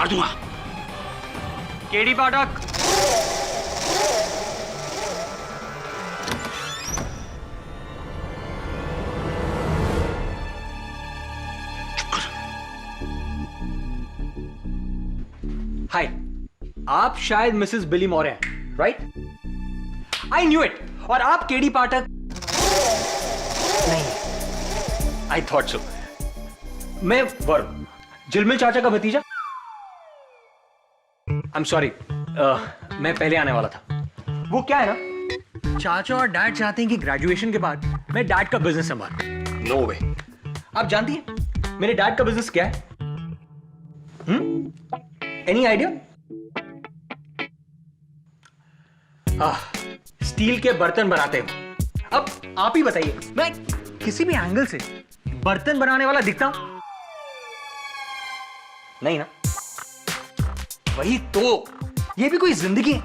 मार दूंगा। केडी पाठक, हाय, आप शायद मिसेस बिली मॉरे हैं, राइट? I knew it. और आप केडी पाठक नहीं, आई थॉट सो। मैं वरुण, जिलमिल चाचा का भतीजा। आई एम सॉरी, मैं पहले आने वाला था। वो क्या है ना, चाचा और डैड चाहते हैं कि ग्रेजुएशन के बाद मैं डैड का बिजनेस संभालूं। नो वे। आप जानती हैं मेरे डैड का बिजनेस क्या है? Any idea? स्टील के बर्तन बनाते हैं। अब आप ही बताइए, मैं किसी भी एंगल से बर्तन बनाने वाला दिखता हूं? नहीं ना। वही तो, ये भी कोई जिंदगी है?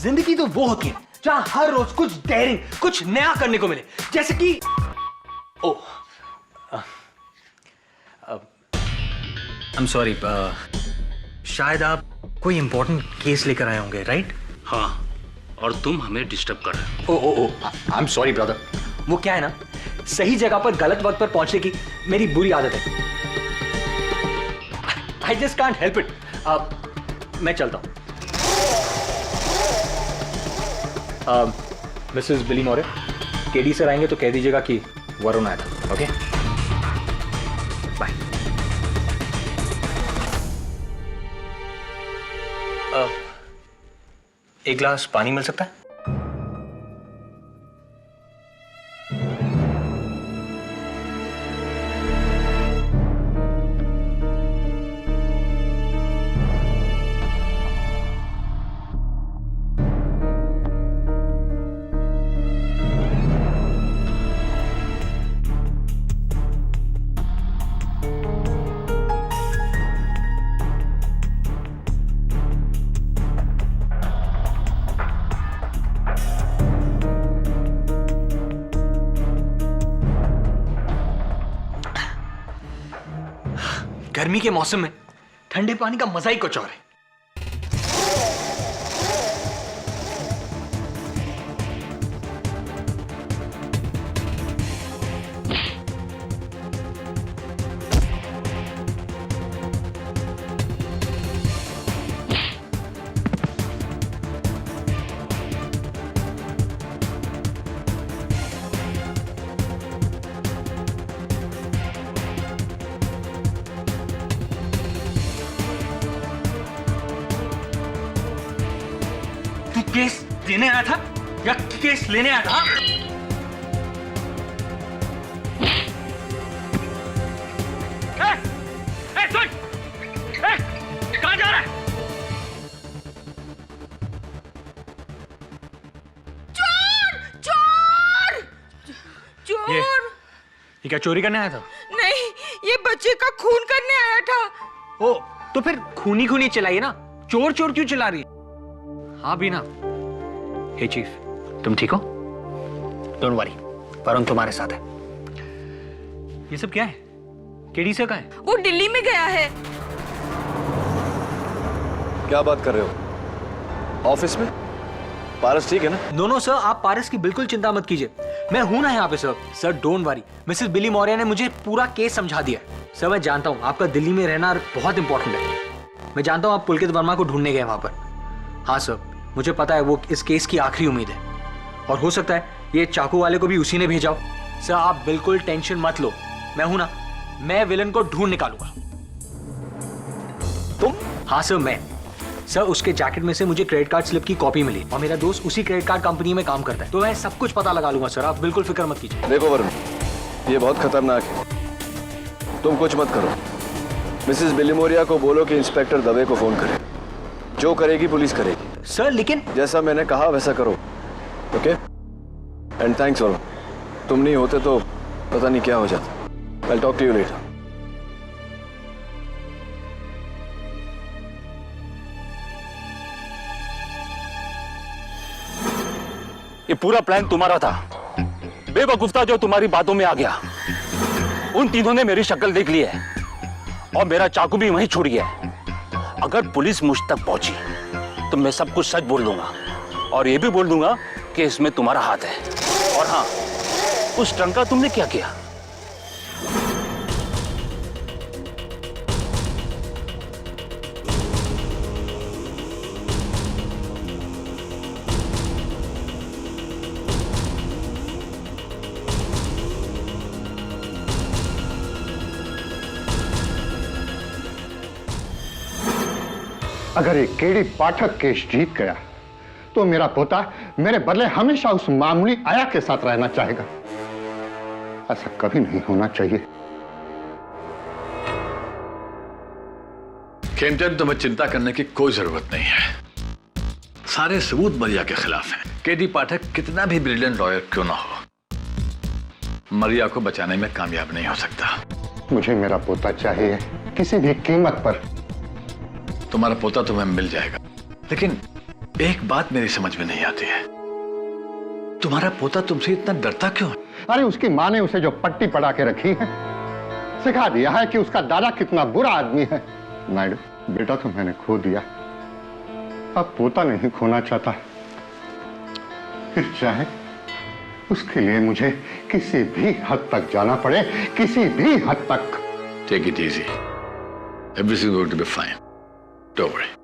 जिंदगी तो वो होती है जहां हर रोज कुछ डेयरिंग, कुछ नया करने को मिले। जैसे कि आई एम सॉरी, शायद आप कोई इंपॉर्टेंट केस लेकर आए होंगे, राइट? हाँ, और तुम हमें डिस्टर्ब कर रहे हो। आई एम सॉरी ब्रदर। वो क्या है ना, सही जगह पर गलत वक्त पर पहुंचने की मेरी बुरी आदत है। I just can't help it. मैं चलता हूं। मिसेस बिली मॉरे, केडी सर आएंगे तो कह दीजिएगा कि वरुण आया था। Okay, bye. एक ग्लास पानी मिल सकता है? गर्मी के मौसम में ठंडे पानी का मजा ही कुछ और है। केस देने आया था या केस लेने आया था? सुन! कहां जा रहा है? चोर! चोर! चोर! ये क्या चोरी करने आया था? नहीं, ये बच्चे का खून करने आया था। ओ, तो फिर खूनी खूनी चलाइए ना। चोर चोर क्यों चला रही? हाँ भी ना। हे चीफ, तुम ठीक हो? डोंट वरी, वरुण तुम्हारे साथ है। ये सब क्या है? केडी सर कहाँ है? वो दिल्ली में गया है। क्या बात कर रहे हो? ऑफिस में? पारस ठीक है ना? नो सर, आप पारस की बिल्कुल चिंता मत कीजिए। मैं हूं ना यहाँ पे sir. Sir don't worry, Mrs Billy Maurya ने मुझे पूरा केस समझा दिया। सर मैं जानता हूँ आपका दिल्ली में रहना बहुत इंपॉर्टेंट है। मैं जानता हूँ आप पुलकित वर्मा को ढूंढने गए वहां पर। हाँ सर, मुझे पता है वो इस केस की आखिरी उम्मीद है और हो सकता है ये चाकू वाले को भी उसी ने भेजा हो। सर आप बिल्कुल टेंशन मत लो, मैं हूं ना। मैं विलन को ढूंढ निकालूंगा। तुम? हाँ सर मैं। सर उसके जैकेट में से मुझे क्रेडिट कार्ड स्लिप की कॉपी मिली और मेरा दोस्त उसी क्रेडिट कार्ड कंपनी में काम करता है, तो मैं सब कुछ पता लगा लूंगा सर, आप बिल्कुल फिक्र मत कीजिए। देखो वरुण, ये बहुत खतरनाक है, तुम कुछ मत करो। मिसेस बिली मौर्य को बोलो कि इंस्पेक्टर दवे को फोन करे। जो करेगी पुलिस करेगी। सर लेकिन जैसा मैंने कहा वैसा करो, ओके? एंड थैंक्स वरुण, तुम नहीं होते तो पता नहीं क्या हो जाता। I'll talk to you later. ये पूरा प्लान तुम्हारा था। बेवकूफ था जो तुम्हारी बातों में आ गया। उन तीनों ने मेरी शक्ल देख ली है और मेरा चाकू भी वहीं छूट गया है। अगर पुलिस मुझ तक पहुंची तो मैं सब कुछ सच बोल दूंगा और ये भी बोल दूंगा कि इसमें तुम्हारा हाथ है। और हाँ, उस ट्रंक का तुमने क्या किया? अगर ये केडी पाठक केस जीत गया तो मेरा पोता मेरे बदले हमेशा उस मामूली आया के साथ रहना चाहेगा। ऐसा कभी नहीं होना चाहिए। खेमचंद, तुम्हें चिंता करने की कोई जरूरत नहीं है। सारे सबूत मरिया के खिलाफ हैं। केडी पाठक कितना भी ब्रिलियंट लॉयर क्यों ना हो, मरिया को बचाने में कामयाब नहीं हो सकता। मुझे मेरा पोता चाहिए, किसी भी कीमत पर। तुम्हारा पोता तुम्हें मिल जाएगा, लेकिन एक बात मेरी समझ में नहीं आती है, तुम्हारा पोता तुमसे इतना डरता क्यों है? अरे उसकी माँ ने उसे जो पट्टी पड़ा के रखी है, सिखा दिया है कि उसका दादा कितना बुरा आदमी है। नायडू, बेटा तो मैंने खो दिया, अब पोता नहीं खोना चाहता। फिर चाहे उसके लिए मुझे किसी भी हद तक जाना पड़े, किसी भी हद तक। Take it easy, everything going to be fine, don't worry.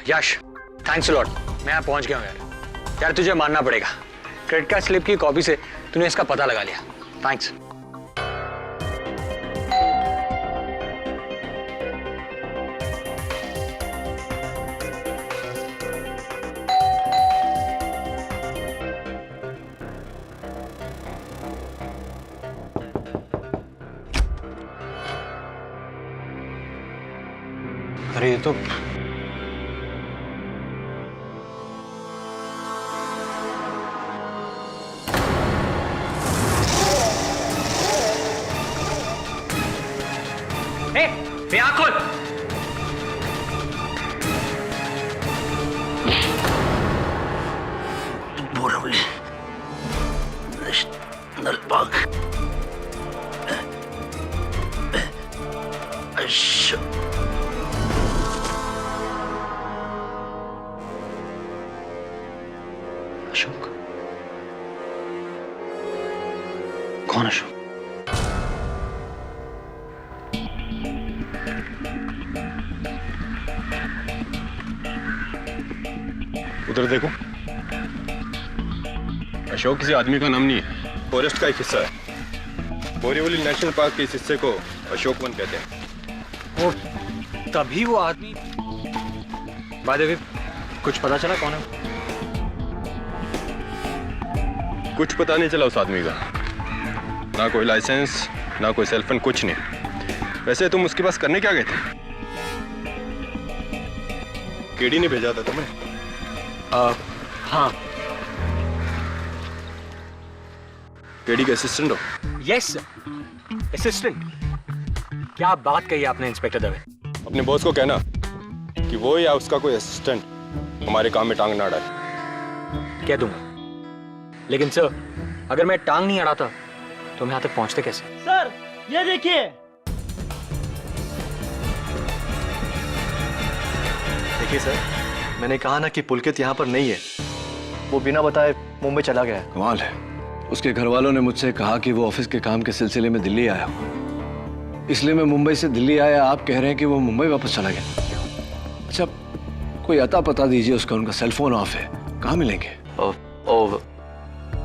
Yash, thanks lot. मैं यहाँ पहुंच गया हूँ यार। यार तुझे मानना पड़ेगा, क्रेडिट कार्ड स्लिप की कॉपी से तूने इसका पता लगा लिया। थैंक्स। अरे ये तो आँख खोल। Borivali national park. अशोक? कौन अशोक? उधर देखो, अशोक किसी आदमी का नाम नहीं है, फॉरेस्ट का एक हिस्सा है। बोरीवली नेशनल पार्क के इस हिस्से को अशोक वन कहते हैं। और तभी वो आदमी, बाय द वे, कुछ पता चला कौन है? कुछ पता नहीं चला उस आदमी का, ना कोई लाइसेंस, ना कोई सेलफोन, कुछ नहीं। वैसे तुम उसके पास करने क्या गए थे? केडी ने भेजा था तुम्हें? हाँ। केडी के असिस्टेंट हो? Yes, assistant. क्या बात कही आपने इंस्पेक्टर दवे? अपने बॉस को कहना कि वो या उसका कोई असिस्टेंट हमारे काम में टांग ना अड़ाए। कह दूंगा, लेकिन सर अगर मैं टांग नहीं अड़ाता तो हम यहाँ तक पहुंचते कैसे? सर ये देखिए। देखिए सर, मैंने कहा ना कि पुलकित यहाँ पर नहीं है, वो बिना बताए मुंबई चला गया है। कमाल है, उसके घर वालों ने मुझसे कहा कि वो ऑफिस के काम के सिलसिले में दिल्ली आया, इसलिए मैं मुंबई से दिल्ली आया। आप कह रहे हैं कि वो मुंबई वापस चला गया। अच्छा, कोई अता पता दीजिए उसका, उनका सेलफोन ऑफ है, कहाँ मिलेंगे?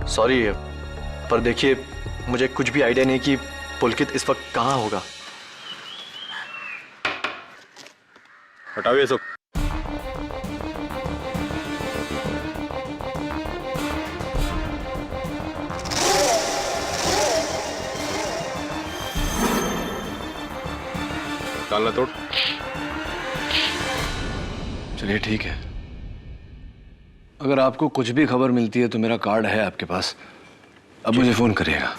सॉरी, पर देखिए मुझे कुछ भी आइडिया नहीं कि पुलकित इस वक्त कहाँ होगा। हटाओ ये सब। डालना तोड़। चलिए ठीक है, अगर आपको कुछ भी खबर मिलती है तो मेरा कार्ड है आपके पास, अब मुझे फोन करिएगा।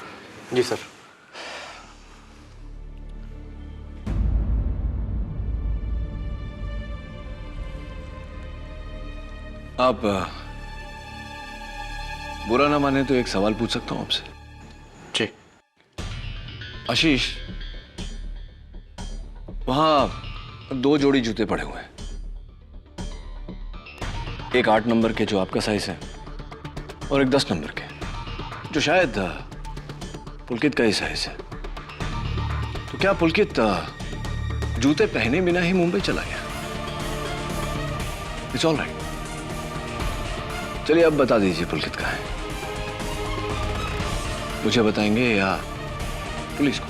जी सर। आप बुरा ना माने तो एक सवाल पूछ सकता हूं आपसे? जी। आशीष, वहां 2 जोड़ी जूते पड़े हुए हैं। एक 8 नंबर के जो आपका साइज है और एक 10 नंबर के जो शायद पुलकित का ही साइज है। तो क्या पुलकित जूते पहने बिना ही मुंबई चला गया? It's all right. चलिए अब बता दीजिए पुलकित कहाँ है। मुझे बताएंगे या पुलिस को?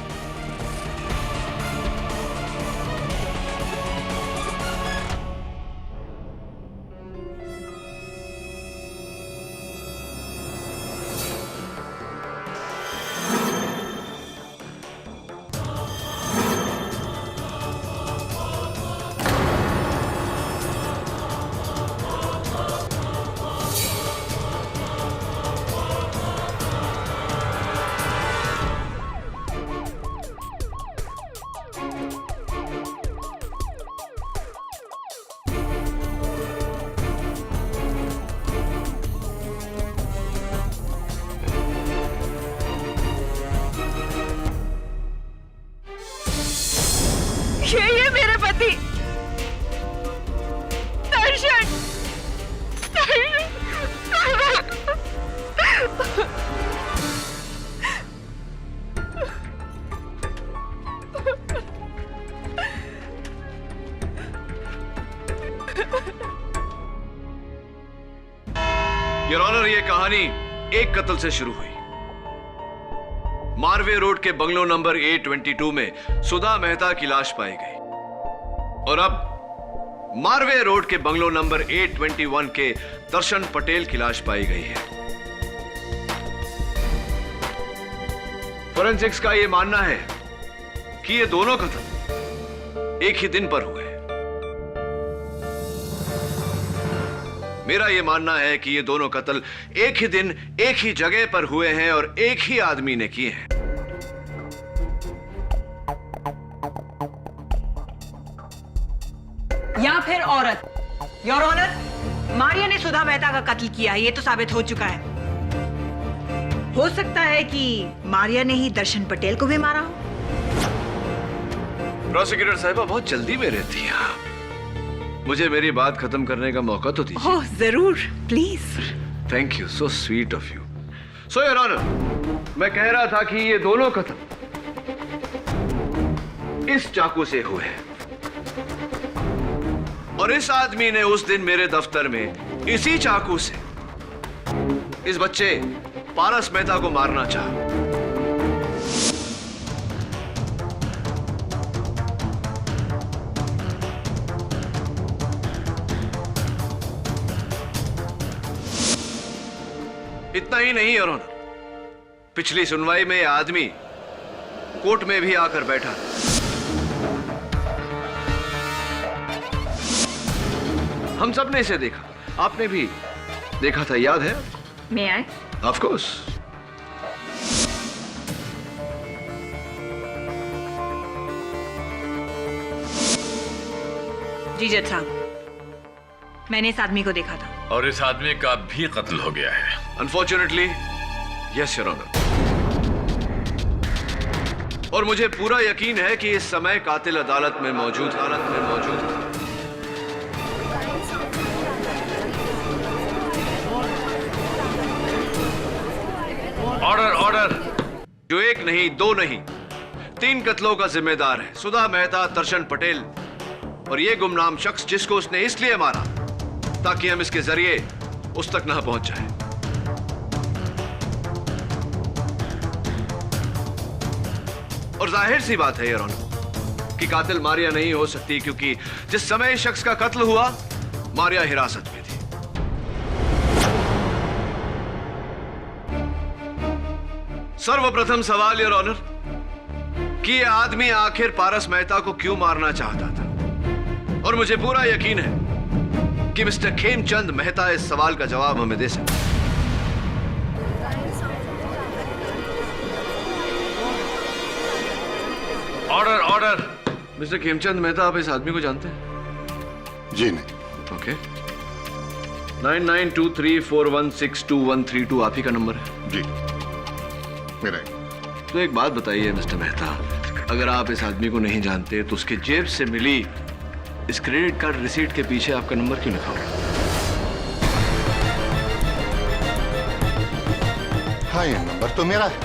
ये मेरे पति दर्शन। योर ऑनर, ये कहानी एक कत्ल से शुरू हुई। मारवे रोड के बंगलो नंबर A22 में सुधा मेहता की लाश पाई गई और अब मारवे रोड के बंगलो नंबर A21 के दर्शन पटेल की लाश पाई गई है। फोरेंसिक्स का यह मानना है कि ये दोनों कत्ल एक ही दिन पर हुए। मेरा यह मानना है कि ये दोनों कत्ल एक ही दिन एक ही जगह पर हुए हैं और एक ही आदमी ने किए हैं। या फिर औरत। योर ऑनर, मारिया ने सुधा मेहता का कत्ल किया है, ये तो साबित हो चुका है। हो सकता है कि मारिया ने ही दर्शन पटेल को भी मारा हो। प्रोसिक्यूटर साहिबा, बहुत जल्दी में रहती हैं आप। मुझे मेरी बात खत्म करने का मौका तो दीजिए। ओह जरूर, please. Thank you, so sweet of you. So your honour, मैं कह रहा था कि ये दोनों कत्ल इस चाकू से हुए हैं और इस आदमी ने उस दिन मेरे दफ्तर में इसी चाकू से इस बच्चे पारस मेहता को मारना चाहा। इतना ही नहीं योर ऑनर, पिछली सुनवाई में यह आदमी कोर्ट में भी आकर बैठा। हम सब ने इसे देखा, आपने भी देखा था, याद है? मैं आए? Of course. जी जज साहब, मैंने इस आदमी को देखा था और इस आदमी का भी कत्ल हो गया है। Unfortunately yes your honour. और मुझे पूरा यकीन है कि इस समय कातिल अदालत में मौजूद है। Order, order. जो एक नहीं, दो नहीं, 3 कत्लों का जिम्मेदार है सुधा मेहता, दर्शन पटेल और ये गुमनाम शख्स जिसको उसने इसलिए मारा ताकि हम इसके जरिए उस तक ना पहुंच जाए। और जाहिर सी बात है योर ऑनर कि कातिल मारिया नहीं हो सकती, क्योंकि जिस समय इस शख्स का कत्ल हुआ मारिया हिरासत में थी। सर्वप्रथम सवाल योर ऑनर कि यह आदमी आखिर पारस मेहता को क्यों मारना चाहता था, और मुझे पूरा यकीन है कि मिस्टर खेमचंद मेहता इस सवाल का जवाब हमें दे सकते हैं। Order, order. Mister Khemchand Mehta, आप इस आदमी को जानते हैं? जी नहीं। ओके। 9923416232 आप ही का नंबर है? जी मेरा ही। तो एक बात बताइए मिस्टर मेहता, अगर आप इस आदमी को नहीं जानते तो उसके जेब से मिली इस क्रेडिट कार्ड रिसीट के पीछे आपका नंबर क्यों लिखा हुआ? हाँ ये नंबर तो मेरा है,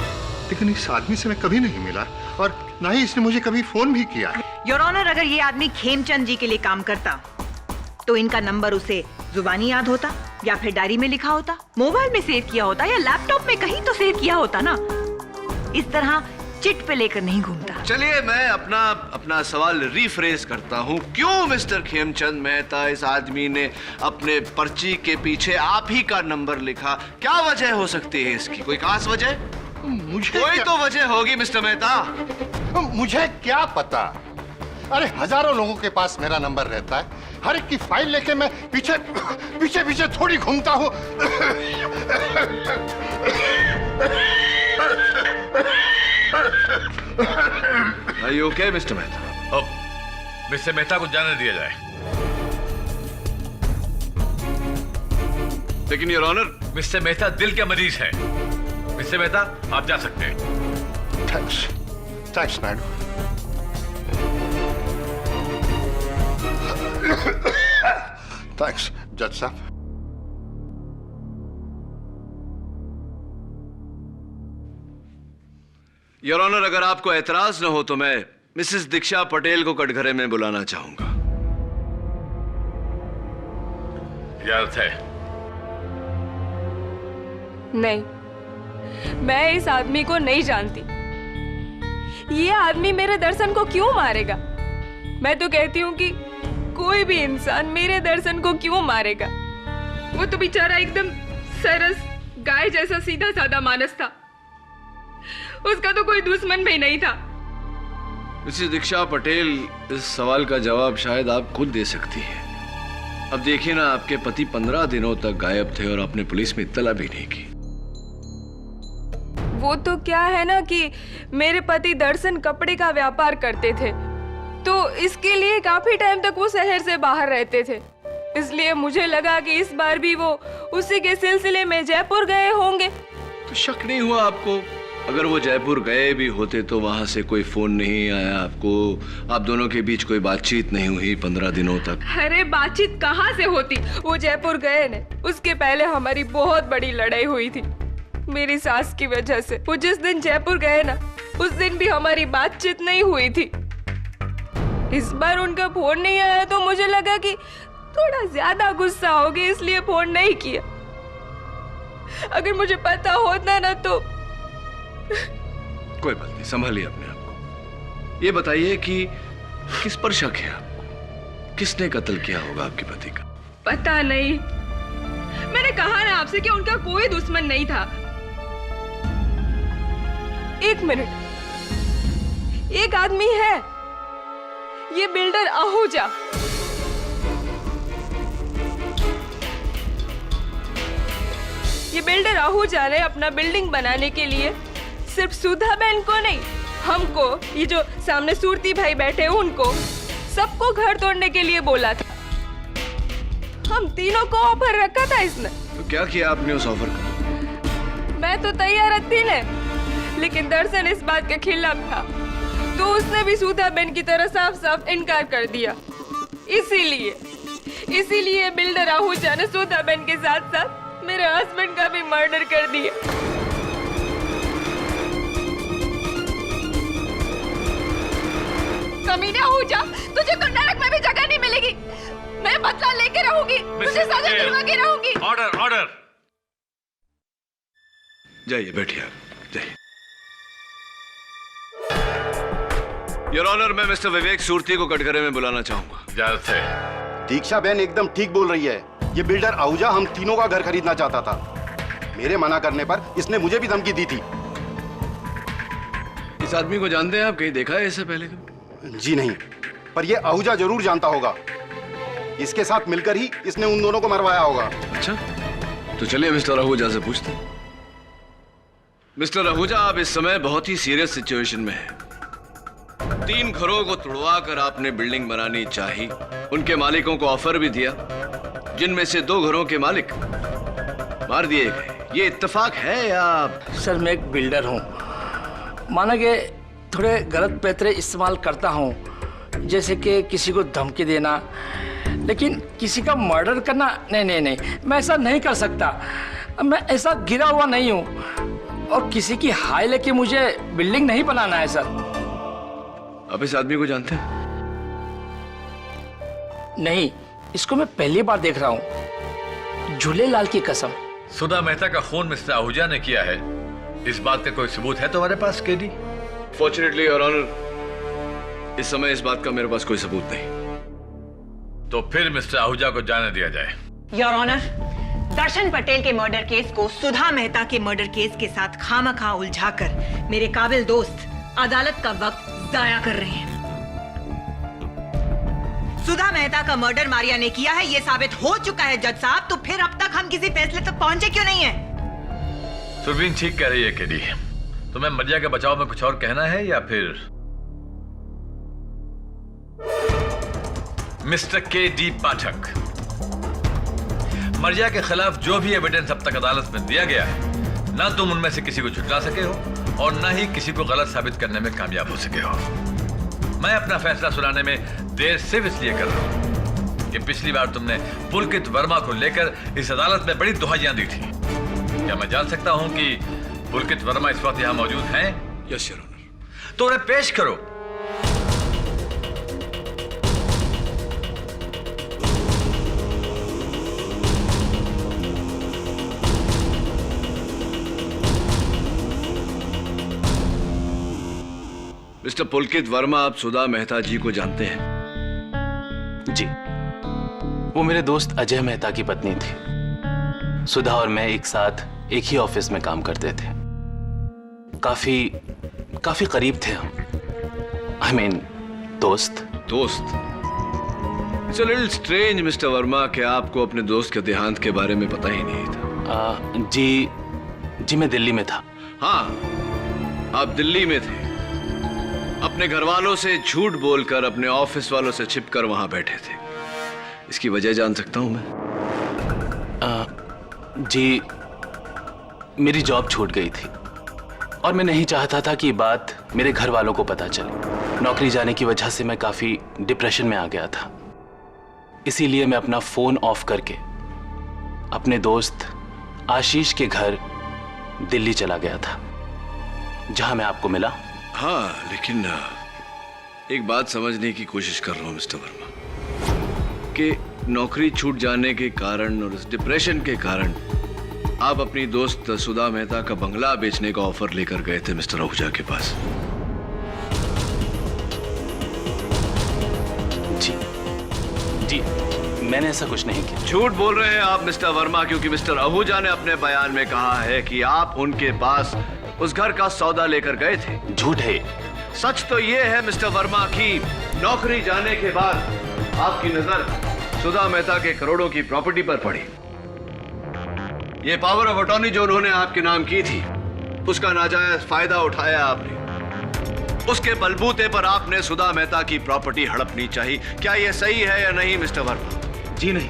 लेकिन इस आदमी से मैं कभी नहीं मिला और ना ही इसने मुझे कभी फोन भी किया है। योर ऑनर, अगर ये आदमी खेमचंद जी के लिए काम करता तो इनका नंबर उसे जुबानी याद होता या फिर डायरी में लिखा होता, मोबाइल में सेव किया होता या लैपटॉप में कहीं तो सेव किया होता ना। इस तरह चिट पे लेकर नहीं घूमता। चलिए मैं अपना सवाल रिफ्रेज करता हूँ। क्यों मिस्टर खेमचंद मेहता इस आदमी ने अपने पर्ची के पीछे आप ही का नंबर लिखा? क्या वजह हो सकती है इसकी? कोई खास वजह? मुझे कोई तो वजह होगी मिस्टर मेहता। मुझे क्या पता? अरे हजारों लोगों के पास मेरा नंबर रहता है, हर एक की फाइल लेके मैं पीछे पीछे पीछे थोड़ी घूमता हूँ। Okay mister Mehta? अब मिस्टर मेहता को जाने दिया जाए। लेकिन योर ऑनर, मिस्टर मेहता दिल के मरीज है। मिस्टर मेहता आप जा सकते हैं। Thanks, thanks Naidu. थैंक्स जज साहब। योर ऑनर, अगर आपको एतराज न हो तो मैं मिसेस दीक्षा पटेल को कटघरे में बुलाना चाहूंगा। इजाजत है? नहीं, मैं इस आदमी को नहीं जानती। ये आदमी मेरे दर्शन को क्यों मारेगा? मैं तो कहती हूँ कि कोई भी इंसान मेरे दर्शन को क्यों मारेगा? वो तो बेचारा एकदम सरस गाय जैसा सीधा साधा मानस था। उसका तो कोई दुश्मन भी नहीं था। मिसेस दीक्षा पटेल, इस सवाल का जवाब शायद आप खुद दे सकती हैं। अब देखिए ना, आपके पति 15 दिनों तक गायब थे और आपने पुलिस में इत्तला भी नहीं की। वो तो क्या है ना कि मेरे पति दर्शन कपड़े का व्यापार करते थे, तो इसके लिए काफी टाइम तक वो शहर से बाहर रहते थे। इसलिए मुझे लगा कि इस बार भी वो उसी के सिलसिले में जयपुर गए होंगे। तो शक नहीं हुआ आपको? अगर वो जयपुर गए भी होते तो वहां से कोई फोन नहीं आया आपको? आप दोनों के बीच कोई बातचीत नहीं हुई 15 दिनों तक? अरे बातचीत कहाँ से होती? वो जयपुर गए ने, उसके पहले हमारी बहुत बड़ी लड़ाई हुई थी मेरी सास की वजह से। वो जिस दिन जयपुर गए ना, उस दिन भी हमारी बातचीत नहीं हुई थी। इस बार उनका फोन नहीं आया तो मुझे लगा कि थोड़ा ज्यादा गुस्सा हो गया, इसलिए फोन नहीं किया। अगर मुझे पता होता ना तो। कोई बात नहीं, संभालिए अपने आप को। ये बताइए कि किस पर शक है आपको? किसने कत्ल किया होगा आपके पति का? पता नहीं, मैंने कहा ना आपसे कि उनका कोई दुश्मन नहीं था। एक मिनट, एक आदमी है, ये बिल्डर आहूजा। ये बिल्डर आहूजा ने अपना बिल्डिंग बनाने के लिए सिर्फ सुधा बहन को नहीं, हमको, ये जो सामने सूरती भाई बैठे उनको, सबको घर तोड़ने के लिए बोला था। हम तीनों को ऑफर रखा था इसने। तो क्या किया आपने उस ऑफर का? मैं तो तैयार थी न, लेकिन दर्शन इस बात के खिलाफ था, तो उसने भी सुधा बहन की तरह साफ साफ इनकार कर दिया। इसीलिए बिल्डर आहूजा ने सुधा बहन के साथ साथ मेरे हस्बैंड का भी मर्डर कर दिया। कमीने आहूजा, तुझे तो नरक में भी जगह नहीं मिलेगी। मैं बदला लेके रहूंगी, तुझे सजा दिलवा के रहूंगी। Order, order. जाइए, बैठिए आप, जाइए। योर ऑनर, मैं मिस्टर विवेक सूरती को कटघरे में बुलाना चाहूंगा। इजाजत है? दीक्षा बहन एकदम ठीक बोल रही है। ये बिल्डर आहूजा हम तीनों का घर खरीदना चाहता था। मेरे मना करने पर इसने मुझे भी धमकी दी थी। इस आदमी को जानते हैं आप? कहीं देखा है इससे पहले कभी? जी नहीं, पर ये आहूजा जरूर जानता होगा। इसके साथ मिलकर ही इसने उन दोनों को मरवाया होगा। अच्छा, तो चलिए मिस्टर आहूजा से पूछते हैं। मिस्टर आहूजा, आप इस समय बहुत ही सीरियस सिचुएशन में हैं। 3 घरों को तुड़वा कर आपने बिल्डिंग बनानी चाहिए, उनके मालिकों को ऑफर भी दिया, जिनमें से 2 घरों के मालिक मार दिए गए। ये इत्तेफाक है या? सर मैं एक बिल्डर हूँ, माना कि थोड़े गलत पैतरे इस्तेमाल करता हूँ, जैसे कि किसी को धमकी देना, लेकिन किसी का मर्डर करना नहीं, मैं ऐसा नहीं कर सकता। मैं ऐसा गिरा हुआ नहीं हूँ और किसी की हाय लेके मुझे बिल्डिंग नहीं बनाना है सर। आप इस आदमी को जानते हैं? नहीं, इसको मैं पहली बार देख रहा हूँ, झूलेलाल की कसम। सुधा मेहता का खून मिस्टर आहूजा ने किया है, इस बात का कोई सबूत है तुम्हारे पास केडी? फॉर्चुनेटली योर ऑनर, इस समय इस बात का मेरे पास कोई सबूत नहीं। तो फिर मिस्टर आहूजा को जाने दिया जाए। योर ऑनर, दर्शन पटेल के मर्डर केस को सुधा मेहता के मर्डर केस के साथ खामखा उलझाकर मेरे काबिल दोस्त अदालत का वक्त जाया कर रहे हैं। सुधा मेहता का मर्डर मारिया ने किया है, यह साबित हो चुका है जज साहब, तो फिर अब तक हम किसी फैसले तक पहुंचे क्यों नहीं है? सुरवीन ठीक कह रही है केडी। तुम्हें मरिया के बचाव में कुछ और कहना है या फिर? मिस्टर केडी पाठक, मरिया के खिलाफ जो भी एविडेंस अब तक अदालत में दिया गया है, ना तुम उनमें से किसी को झुठला सके हो और ना ही किसी को गलत साबित करने में कामयाब हो सके हो। मैं अपना फैसला सुनाने में देर सिर्फ इसलिए कर रहा हूं कि पिछली बार तुमने पुलकित वर्मा को लेकर इस अदालत में बड़ी दुहाइयां दी थी। क्या मैं जान सकता हूं कि पुलकित वर्मा इस वक्त यहां मौजूद हैं? Yes your honour. तो उन्हें पेश करो। मिस्टर पुलकित वर्मा, आप सुधा मेहता जी को जानते हैं? जी, वो मेरे दोस्त अजय मेहता की पत्नी थी। सुधा और मैं एक साथ एक ही ऑफिस में काम करते थे। काफी करीब थे हम। I mean, दोस्त। It's a little strange, mister Verma, कि आपको अपने दोस्त के देहांत के बारे में पता ही नहीं था। जी मैं दिल्ली में था। हाँ, आप दिल्ली में थे। अपने घर वालों से झूठ बोलकर, अपने ऑफिस वालों से छिपकर वहां बैठे थे। इसकी वजह जान सकता हूं मैं? जी, मेरी जॉब छूट गई थी और मैं नहीं चाहता था कि बात मेरे घर वालों को पता चले। नौकरी जाने की वजह से मैं काफी डिप्रेशन में आ गया था। इसीलिए मैं अपना फोन ऑफ करके अपने दोस्त आशीष के घर दिल्ली चला गया था, जहां मैं आपको मिला। हाँ, लेकिन एक बात समझने की कोशिश कर रहा हूं मिस्टर वर्मा, कि नौकरी छूट जाने के कारण और इस डिप्रेशन के कारण आप अपनी दोस्त सुधा मेहता का बंगला बेचने का ऑफर लेकर गए थे मिस्टर आहूजा के पास। जी, मैंने ऐसा कुछ नहीं किया। झूठ बोल रहे हैं आप मिस्टर वर्मा, क्योंकि मिस्टर आहूजा ने अपने बयान में कहा है कि आप उनके पास उस घर का सौदा लेकर गए थे। झूठ है। सच तो ये है मिस्टर वर्मा कि नौकरी जाने के बाद आपकी नजर सुधा मेहता के करोड़ों की प्रॉपर्टी पर पड़ी। ये पावर ऑफ अटॉर्नी जो उन्होंने आपके नाम की थी, उसका नाजायज फायदा उठाया आपने। उसके बलबूते पर आपने सुधा मेहता की प्रॉपर्टी हड़पनी चाहिए। क्या यह सही है या नहीं मिस्टर वर्मा? जी नहीं,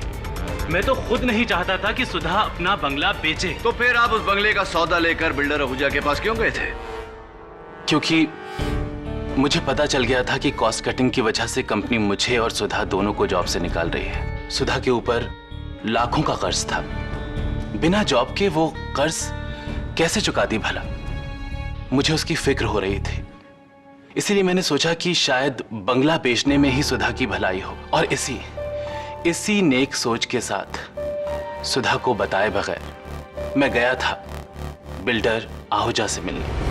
मैं तो खुद नहीं चाहता था कि सुधा अपना बंगला बेचे। तो फिर आप उस बंगले का सौदा लेकर बिल्डर आहूजा के पास क्यों गए थे? क्योंकि मुझे पता चल गया था कि कॉस्ट कटिंग की वजह से कंपनी मुझे और सुधा दोनों को जॉब से निकाल रही है। सुधा के ऊपर लाखों का कर्ज था। बिना जॉब के वो कर्ज कैसे चुकाती भला? मुझे उसकी फिक्र हो रही थी। इसीलिए मैंने सोचा कि शायद बंगला बेचने में ही सुधा की भलाई हो, और इसी नेक सोच के साथ सुधा को बताए बगैर मैं गया था बिल्डर आहूजा से मिलने।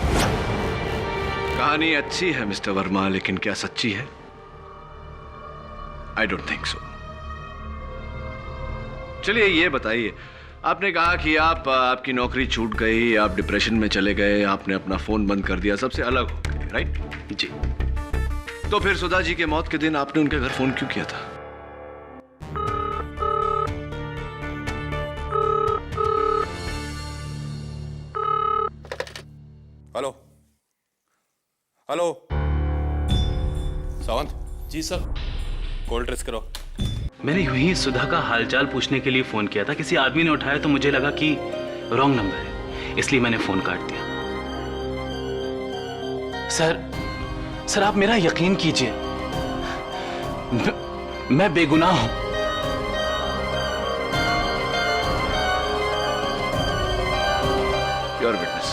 कहानी अच्छी है मिस्टर वर्मा, लेकिन क्या सच्ची है? I don't think so. चलिए ये बताइए, आपने कहा कि आपकी नौकरी छूट गई, आप डिप्रेशन में चले गए, आपने अपना फोन बंद कर दिया, सबसे अलग हो गए, राइट? जी। तो फिर सुधा जी के मौत के दिन आपने उनके घर फोन क्यों किया था? हेलो हेलो, सावंत जी सर। कॉल ट्रेस करो। मैंने यूं ही सुधा का हालचाल पूछने के लिए फोन किया था। किसी आदमी ने उठाया तो मुझे लगा कि रॉन्ग नंबर है, इसलिए मैंने फोन काट दिया। सर आप मेरा यकीन कीजिए, मैं बेगुनाह हूं। Your witness.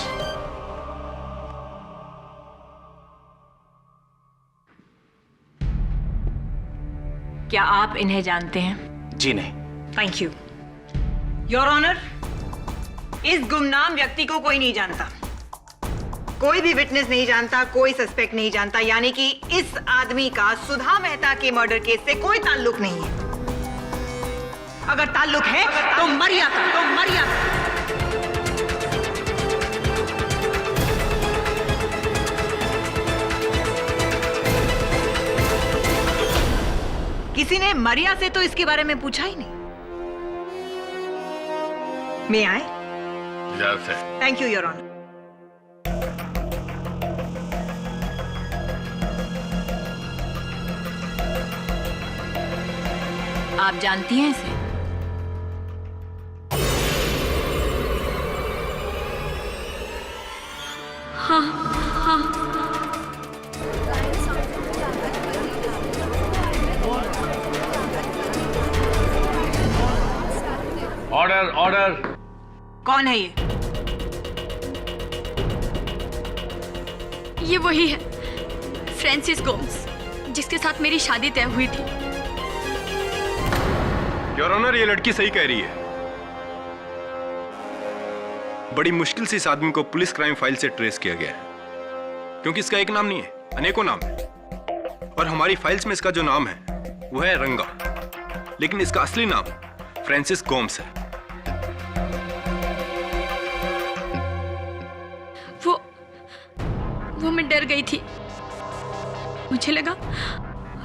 क्या आप इन्हें जानते हैं? जी नहीं। Thank you your honour. इस गुमनाम व्यक्ति को कोई नहीं जानता, कोई भी विटनेस नहीं जानता, कोई सस्पेक्ट नहीं जानता, यानी कि इस आदमी का सुधा मेहता के मर्डर केस से कोई ताल्लुक नहीं है। अगर ताल्लुक है तो मरिया का। किसी ने मरिया से तो इसके बारे में पूछा ही नहीं। मैं आए? इजाजत है। Thank you your honour. आप जानती हैं इसे? Order order. कौन है ये? ये वही है, फ्रांसिस गोम्स, जिसके साथ मेरी शादी तय हुई थी। योर ऑनर, ये लड़की सही कह रही है। बड़ी मुश्किल से इस आदमी को पुलिस क्राइम फाइल से ट्रेस किया गया है, क्योंकि इसका एक नाम नहीं है, अनेकों नाम है। और हमारी फाइल्स में इसका जो नाम है वो है रंगा, लेकिन इसका असली नाम फ्रांसिस गोम्स है। वो मैं डर गई थी। मुझे लगा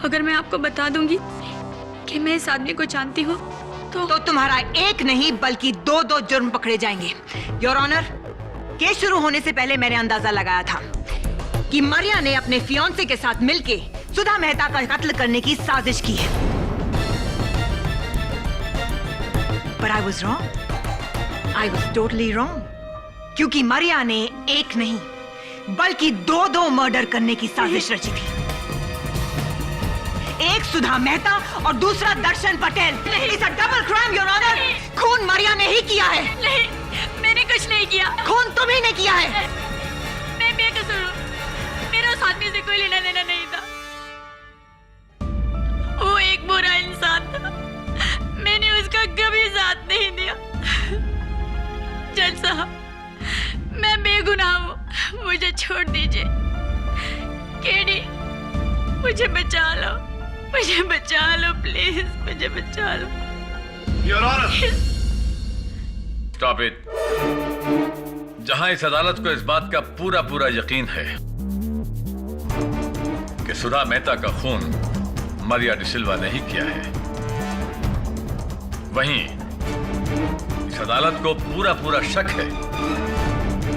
अगर मैं आपको बता दूंगी कि मैं इस आदमी को जानती हूँ तो तुम्हारा एक नहीं बल्कि दो जुर्म पकड़े जाएंगे। योर ऑनर, केस शुरू होने से पहले मैंने अंदाजा लगाया था कि मरिया ने अपने फियांसे के साथ मिलके सुधा मेहता का कत्ल करने की साजिश की है। But I was wrong. I was totally wrong. क्योंकि मरिया ने एक नहीं बल्कि दो मर्डर करने की साजिश रची थी। एक सुधा मेहता और दूसरा दर्शन Patel. It's a double crime, Your Honor. खून मरिया ने ही किया है। नहीं, मैंने कुछ नहीं किया। खून तुम ही ने किया है। मैं बेकसूर हूँ। मेरा उस आदमी से कोई लेना देना नहीं था। वो एक बुरा इंसान था। मैंने उसका कभी साथ नहीं दिया। जज साहब, मैं बेगुनाह हूँ, मुझे छोड़ दीजिए। केडी, मुझे बचा लो, प्लीज, मुझे बचा लो। Your honour, stop it. जहां इस अदालत को इस बात का पूरा यकीन है कि सुधा मेहता का खून मरिया डिसिल्वा ने ही किया है, वहीं इस अदालत को पूरा शक है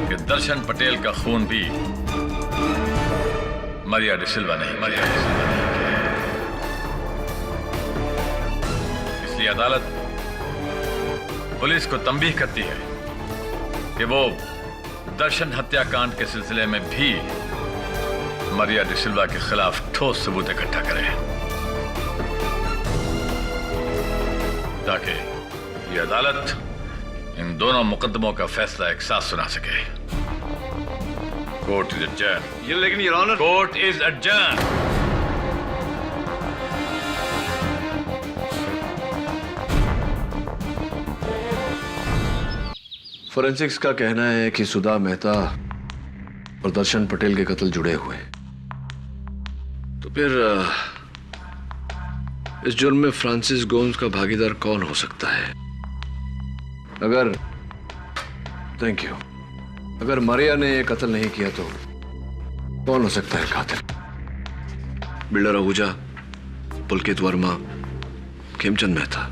कि दर्शन पटेल का खून भी मरिया डिसिल्वा ने किया है। इसलिए अदालत पुलिस को तंबीह करती है कि वो दर्शन हत्याकांड के सिलसिले में भी मरिया डिसिल्वा के खिलाफ ठोस सबूत इकट्ठा करे, ताकि ये अदालत इन दोनों मुकदमों का फैसला एक साथ सुना सके। Court is adjourn. लेकिन your honour, court is adjourn. Forensics का कहना है कि सुधा मेहता और दर्शन पटेल के कत्ल जुड़े हुए हैं। तो फिर इस जुर्म में फ्रांसिस गोम्स का भागीदार कौन हो सकता है? अगर मरिया ने ये कत्ल नहीं किया तो कौन हो सकता है कातिल? Builder Ahuja, Pulkit Verma, Khemchand Mehta.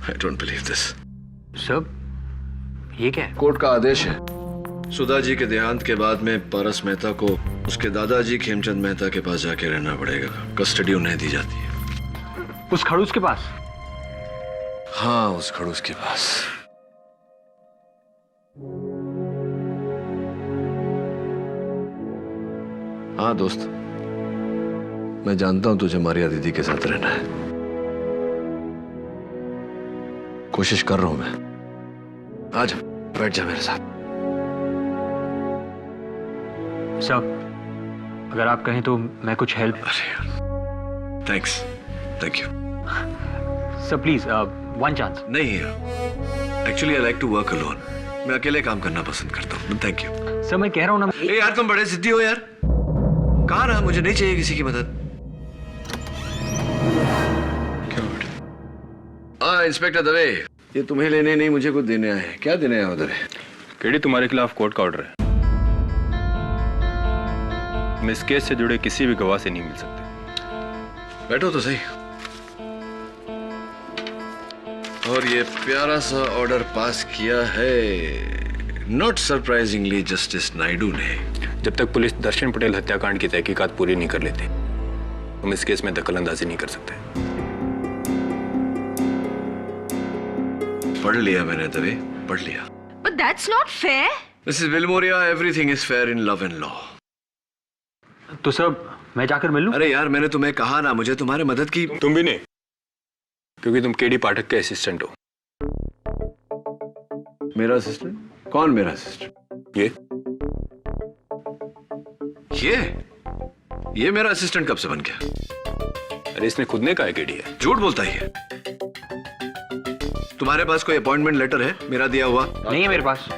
I don't believe this. सब ये क्या है? कोर्ट का आदेश है सुधा जी के देहांत के बाद में पारस मेहता को उसके दादाजी खेमचंद मेहता के पास जाके रहना पड़ेगा। कस्टडी उन्हें दी जाती है। उस खड़ूस के पास? हाँ, उस खड़ूस के पास। हाँ दोस्त, मैं जानता हूं तुझे मारिया दीदी के साथ रहना है। कोशिश कर रहा हूं मैं। आजा, बैठ जा मेरे साथ। सर, अगर आप कहें तो मैं कुछ हेल्प। अरे यार, thanks, thank you. Sir please, one chance. नहीं यार, actually I like to work alone. मैं अकेले काम करना पसंद करता हूँ। Thank you. सर मैं कह रहा हूँ ना। ए यार, तुम बड़े जिद्दी हो यार। कहाँ रहा? मुझे नहीं चाहिए किसी की मदद। क्या बेटा? इंस्पेक्टर दवे, ये तुम्हें लेने नहीं मुझे कुछ देने आए हैं। क्या देने आए हो दवे? केडी, तुम्हारे खिलाफ कोर्ट का ऑर्डर है। तुम इस केस से जुड़े किसी भी गवाह से नहीं मिल सकते। बैठो तो सही। और ये प्यारा सा ऑर्डर पास किया है नॉट सरप्राइजिंगली जस्टिस नायडू ने। जब तक पुलिस दर्शन पटेल हत्याकांड की तहकीकात पूरी नहीं कर लेती, तुम इस केस में दखलंदाजी नहीं कर सकते। पढ़ लिया मैंने दवे, पढ़ लिया। But that's not fair. Mrs. Vilmoria, everything is fair in love and law. तो सर मैं जाकर मिल लूं? अरे यार, मैंने तुम्हें कहा ना, मुझे तुम्हारे मदद की। तुम भी नहीं, क्योंकि तुम केडी पाठक के असिस्टेंट हो। मेरा असिस्टेंट? कौन मेरा असिस्टेंट? ये मेरा असिस्टेंट कब से बन गया? अरे इसने खुद ने कहा है केडी है। झूठ बोलता ही है। तुम्हारे पास कोई अपॉइंटमेंट लेटर है मेरा दिया हुआ? नहीं है मेरे पास।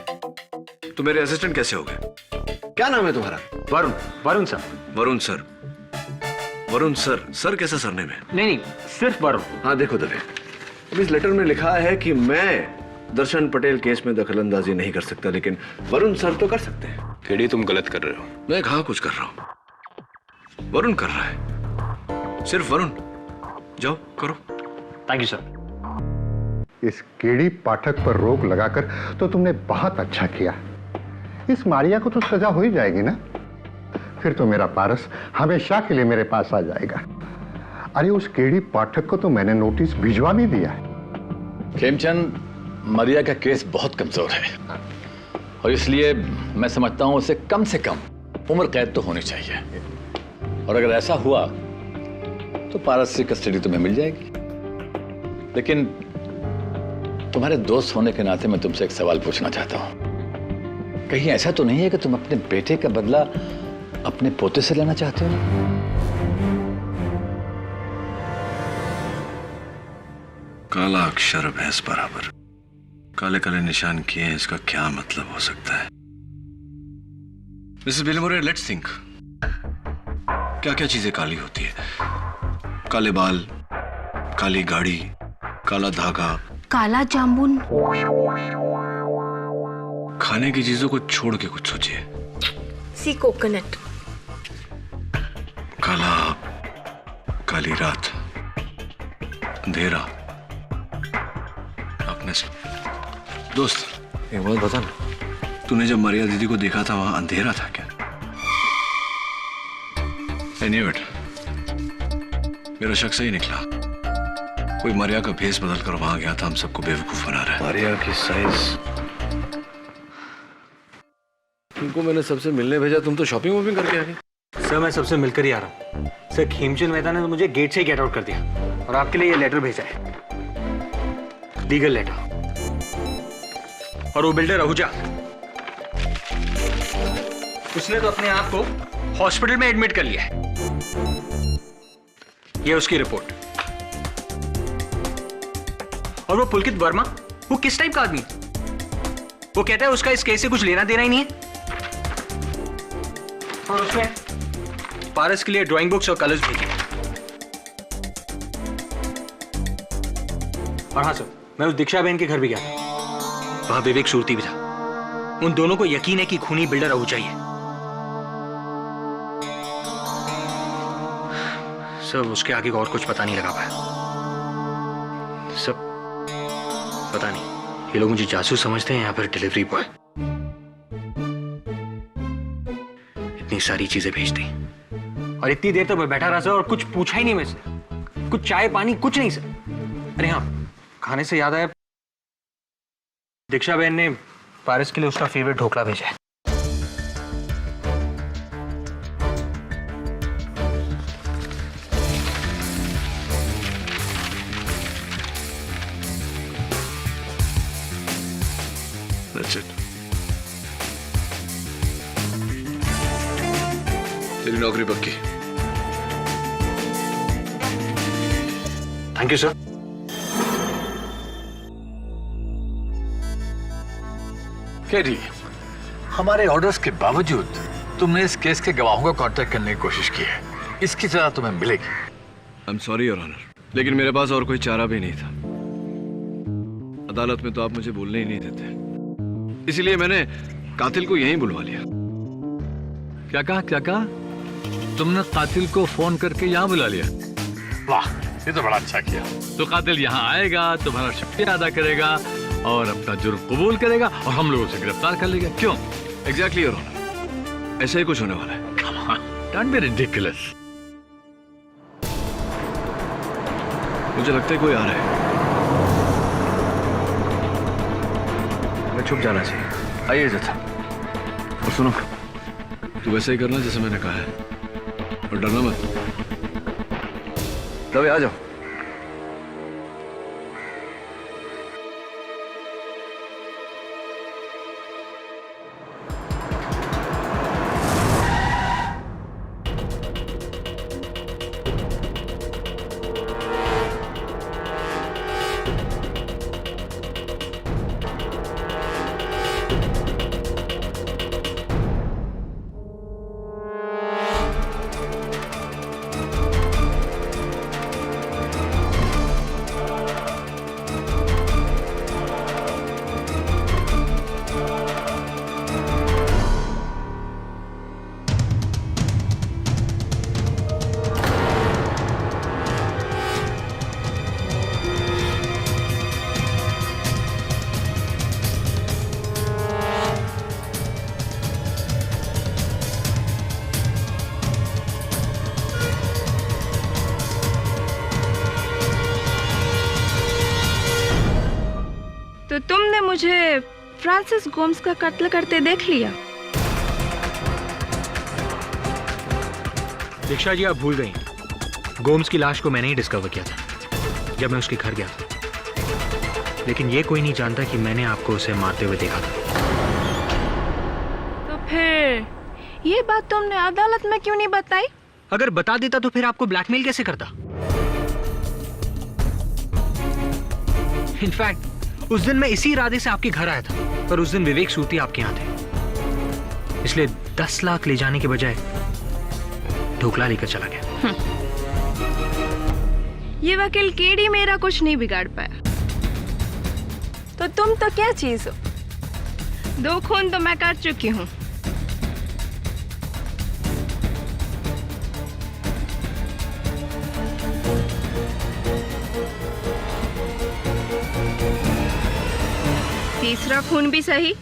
तो मेरे असिस्टेंट कैसे हो गए? क्या नाम है तुम्हारा? Varun. Varun sir. Varun sir. Varun sir. Sir कैसा सरनेम है? नहीं, सिर्फ वरुण। हाँ देखो दवे, अब इस लेटर में लिखा है कि मैं दर्शन पटेल केस में दखलंदाजी नहीं कर सकता, लेकिन वरुण सर तो कर सकते हैं। केडी, तुम गलत कर रहे हो। मैं कहाँ कुछ कर रहा हूँ, वरुण कर रहा है। सिर्फ वरुण। जाओ करो। Thank you sir. इस केडी पाठक पर रोक लगाकर तो तुमने बहुत अच्छा किया। इस मारिया को तो सजा हो ही जाएगी ना। फिर तो मेरा पारस हमेशा के लिए मेरे पास आ जाएगा। अरे उस केडी पाठक को तो मैंने नोटिस भिजवा भी दिया है। खेमचंद, मरिया का केस बहुत कमजोर है और इसलिए मैं समझता हूं उसे कम से कम उम्र कैद तो होनी चाहिए। और अगर ऐसा हुआ तो पारस की कस्टडी तुम्हें मिल जाएगी। लेकिन तुम्हारे दोस्त होने के नाते मैं तुमसे एक सवाल पूछना चाहता हूं। कहीं ऐसा तो नहीं है कि तुम अपने बेटे का बदला अपने पोते से लेना चाहते हो? काला अक्षर भैंस बराबर, काले काले निशान किए हैं, इसका क्या मतलब हो सकता है? Mrs Wilmoria, let's think. क्या क्या चीजें काली होती है? काले बाल, काली गाड़ी, काला धागा, काला जामुन। खाने की चीजों को छोड़ के कुछ सोचिए। सी कोकोनट। काला, काली रात, अंधेरा, darkness। दोस्त एक बात बता ना, तूने जब मरिया दीदी को देखा था वहां अंधेरा था क्या? I knew it। मेरा शक सही निकला। कोई मरिया का भेस बदल कर वहां गया था, हम सबको बेवकूफ बना रहा है। मरिया की साइज। तुमको मैंने सबसे मिलने भेजा, तुम तो शॉपिंग वॉपिंग करके आ गए। सर मैं सबसे मिलकर ही आ रहा हूँ। सर खेमचंद मेहता ने तो मुझे गेट से ही गेट आउट कर दिया और आपके लिए ये लेटर भेजा है, लीगल लेटर। और वो बिल्डर आहूजा, उसने तो अपने आप को हॉस्पिटल में एडमिट कर लिया है। ये उसकी रिपोर्ट। और वो पुलकित वर्मा, वो किस टाइप का आदमी? वो कहता है उसका इस केस से कुछ लेना देना ही नहीं है। और उसने पारस के लिए ड्राइंग बुक्स और कलर्स भेजे। और हाँ सर, मैं उस दीक्षा बहन के घर भी गया, वहां विवेक सूरती भी था। उन दोनों को यकीन है कि खूनी बिल्डर आहूजा ही है। सर उसके आगे और कुछ पता नहीं लगा पाया। सब पता नहीं, ये लोग मुझे जासूस समझते हैं या फिर डिलीवरी बॉय। इतनी सारी चीजें भेज दी और इतनी देर तक मैं बैठा रहा सर और कुछ पूछा ही नहीं मैं सर, कुछ चाय पानी कुछ नहीं सर। अरे हाँ, खाने से याद आया, दीक्षा बहन ने पारस के लिए उसका फेवरेट ढोकला भेजा है। That's it. तेरी नौकरी पक्की। Thank you sir. केडी, हमारे ऑर्डर्स के बावजूद तुमने इस केस के गवाहों को कांटेक्ट करने की कोशिश की है। इसकी सजा तुम्हें मिलेगी। I am sorry your honour, लेकिन मेरे पास और कोई चारा भी नहीं था। अदालत में तो आप मुझे बोलने ही नहीं देते, इसीलिए मैंने कातिल को यहीं बुलवा लिया। क्या कहा? तुमने कातिल को फोन करके यहाँ बुला लिया? वाह, ये तो बड़ा अच्छा किया। तो कातिल यहाँ आएगा, तुम्हारा शुक्रिया अदा करेगा और अपना जुर्म कबूल करेगा और हम लोग उसे गिरफ्तार कर लेंगे। क्यों? एग्जैक्टली योर ऑनर, ऐसा ही कुछ होने वाला है। Come on, don't be ridiculous. मुझे लगता है कोई आ रहा है। मैं छुप जाना चाहिए। आइए इज्जत साहब। और सुनो, तू वैसे ही करना जैसे मैंने कहा है और डरना मत। रवि आ जाओ। तो तुमने मुझे फ्रांसिस गोम्स का कत्ल करते देख लिया? दीक्षा जी, आप भूल गई, गोम्स की लाश को मैंने ही डिस्कवर किया था जब मैं उसके घर गया था। लेकिन ये कोई नहीं जानता कि मैंने आपको उसे मारते हुए देखा था। तो फिर ये बात तुमने अदालत में क्यों नहीं बताई? अगर बता देता तो फिर आपको ब्लैकमेल कैसे करता? इनफैक्ट उस दिन मैं इसी इरादे से आपके घर आया था, पर उस दिन विवेक सूती आपके यहाँ थे, इसलिए 10 लाख ले जाने के बजाय ढोकला लेकर चला गया। ये वकील केडी मेरा कुछ नहीं बिगाड़ पाया। तो तुम तो क्या चीज हो? 2 खून तो मैं कर चुकी हूँ। तीसरा खून भी सही।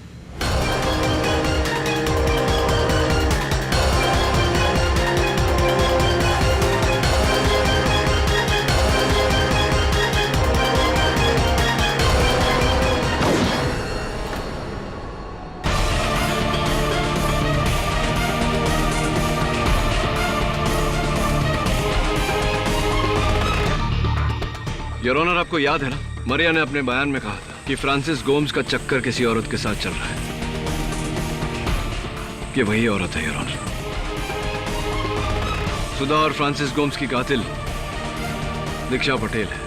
योर ऑनर, आपको याद है ना, मरिया ने अपने बयान में कहा था कि फ्रांसिस गोम्स का चक्कर किसी औरत के साथ चल रहा है। ये वही औरत है योर ऑनर। सुधा और फ्रांसिस गोम्स की कातिल दीक्षा पटेल है।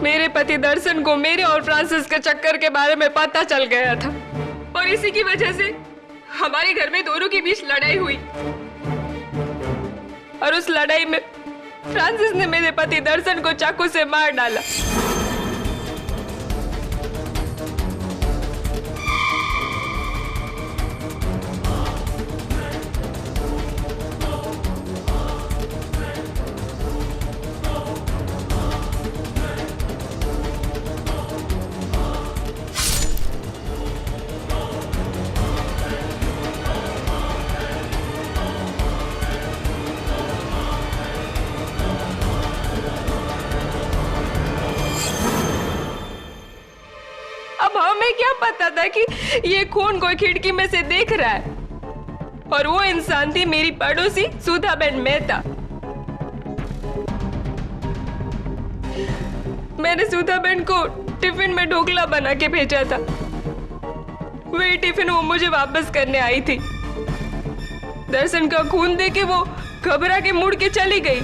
मेरे पति दर्शन को मेरे और फ्रांसिस के चक्कर के बारे में पता चल गया था और इसी की वजह से हमारे घर में दोनों के बीच लड़ाई हुई और उस लड़ाई में फ्रांसिस ने मेरे पति दर्शन को चाकू से मार डाला। क्या पता था कि ये खून कोई खिड़की में से देख रहा है। और वो इंसान थी मेरी पड़ोसी सुधाबेन मेहता। मैंने सुधाबेन को टिफिन में ढोकला बना के भेजा था। वही टिफिन वो मुझे वापस करने आई थी। दर्शन का खून देके वो घबरा के मुड़ के चली गई,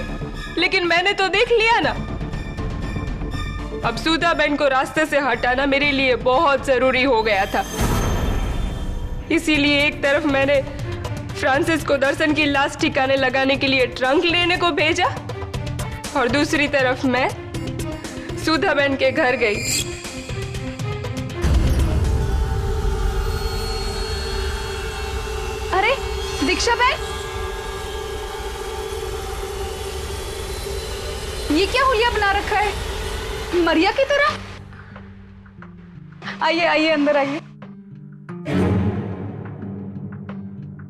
लेकिन मैंने तो देख लिया ना। अब सुधाबेन को रास्ते से हटाना मेरे लिए बहुत जरूरी हो गया था। इसीलिए एक तरफ मैंने फ्रांसिस को दर्शन की लाश ठिकाने लगाने के लिए ट्रंक लेने को भेजा और दूसरी तरफ मैं सुधाबेन के घर गई। अरे दीक्षा बहन, ये क्या हुलिया बना रखा है, मरिया की तरह? आइए आइए अंदर आइए।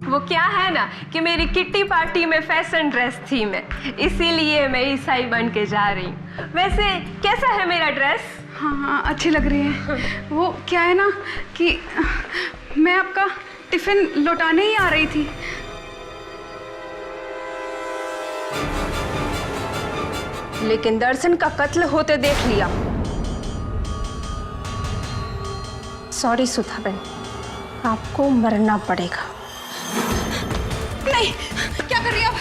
वो क्या है ना कि मेरी किट्टी पार्टी में फैशन ड्रेस थी मैं, इसीलिए मैं ईसाई बन के जा रही हूँ। वैसे कैसा है मेरा ड्रेस? हाँ हाँ अच्छी लग रही है। वो क्या है ना कि मैं आपका टिफिन लौटाने ही आ रही थी। लेकिन दर्शन का कत्ल होते देख लिया। सॉरी सुधाबेन, आपको मरना पड़ेगा। नहीं, क्या कर रही हैं आप?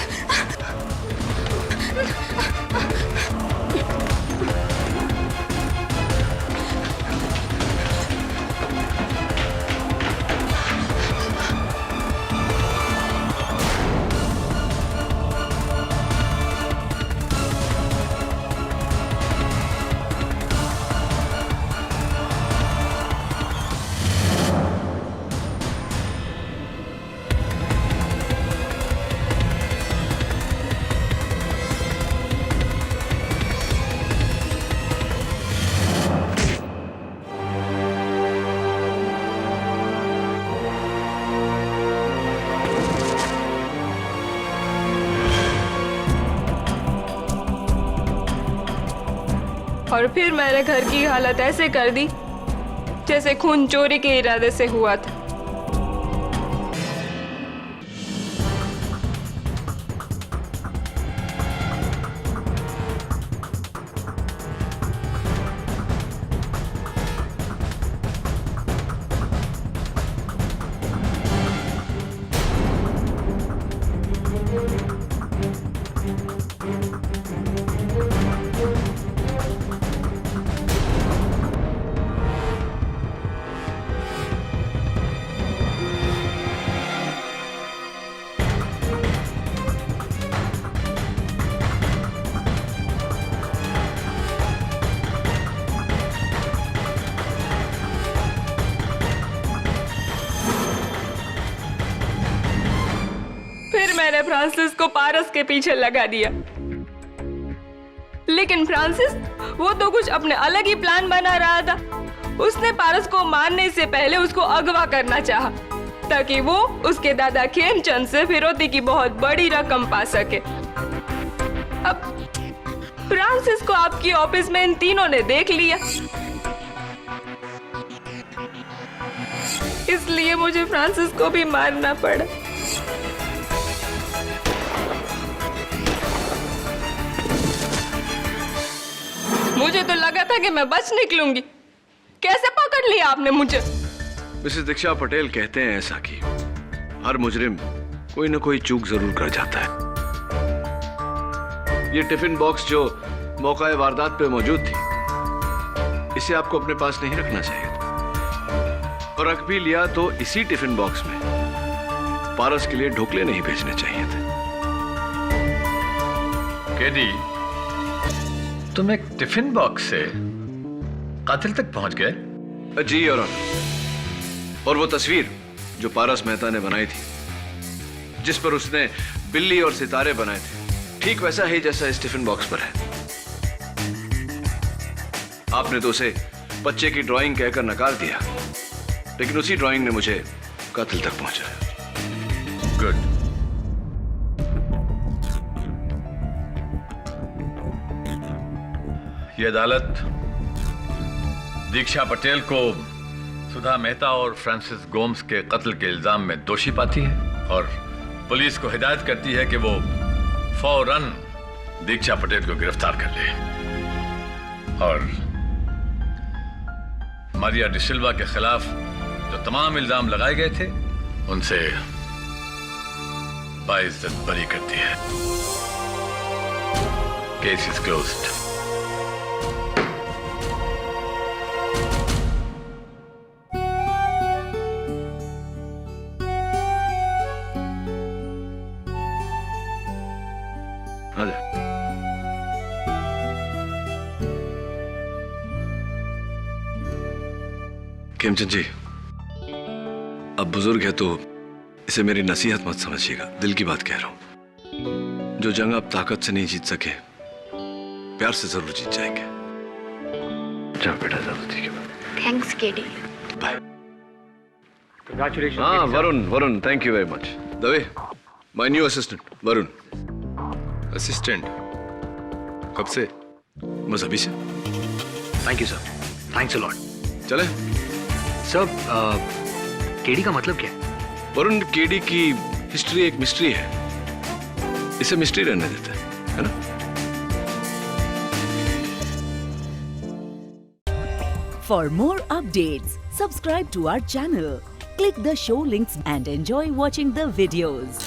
और फिर मैंने घर की हालत ऐसे कर दी जैसे खून चोरी के इरादे से हुआ था। मैंने फ्रांसिस को पारस के पीछे लगा दिया, लेकिन फ्रांसिस वो तो कुछ अपने अलग ही प्लान बना रहा था। उसने पारस को मारने से पहले उसको अगवा करना चाहा, ताकि वो उसके दादा खेमचंद से फिरौती की बहुत बड़ी रकम पा सके। अब फ्रांसिस को आपकी ऑफिस में इन तीनों ने देख लिया, इसलिए मुझे फ्रांसिस को भी मारना पड़ा। मुझे तो लगा था कि मैं बच निकलूंगी, कैसे पकड़ लिया आपने मुझे? मिसेस दीक्षा पटेल कहते हैं ऐसा कि हर मुजरिम कोई न कोई चूक जरूर कर जाता है। ये टिफिन बॉक्स जो मौका वारदात पे मौजूद थी, इसे आपको अपने पास नहीं रखना चाहिए था, और रख भी लिया तो इसी टिफिन बॉक्स में पारस के लिए ढोकले नहीं भेजने चाहिए थे। केडी, तुम एक टिफिन बॉक्स से कातिल तक पहुंच गए? जी योर ऑनर, और वो तस्वीर जो पारस मेहता ने बनाई थी, जिस पर उसने बिल्ली और सितारे बनाए थे, ठीक वैसा ही जैसा इस टिफिन बॉक्स पर है। आपने तो उसे बच्चे की ड्राइंग कहकर नकार दिया, लेकिन उसी ड्राइंग ने मुझे कातिल तक पहुंचाया। गुड। ये अदालत दीक्षा पटेल को सुधा मेहता और फ्रांसिस गोम्स के कत्ल के इल्जाम में दोषी पाती है और पुलिस को हिदायत करती है कि वो फौरन दीक्षा पटेल को गिरफ्तार कर ले और मारिया डिसिल्वा के खिलाफ जो तमाम इल्जाम लगाए गए थे उनसे बाइज्जत बरी करती है। Case is closed. Khemchand ji, अब बुजुर्ग है तो इसे मेरी नसीहत मत समझिएगा, दिल की बात कह रहा हूं। जो जंग आप ताकत से नहीं जीत सके, प्यार से जरूर जीत जाएंगे। जाओ बेटा, जरूर ठीक है। Thanks KD. बाय। Congratulations. हाँ Varun, thank you very much. Dave, my new assistant Varun. Assistant? कब से? बस अभी से। Thank you sir, thanks a lot. चले सर, केडी का मतलब क्या है? वरुण, केडी की हिस्ट्री एक मिस्ट्री है, इसे मिस्ट्री रहने देते हैं, है ना? For more updates, subscribe to our channel, click the show links and enjoy watching the videos.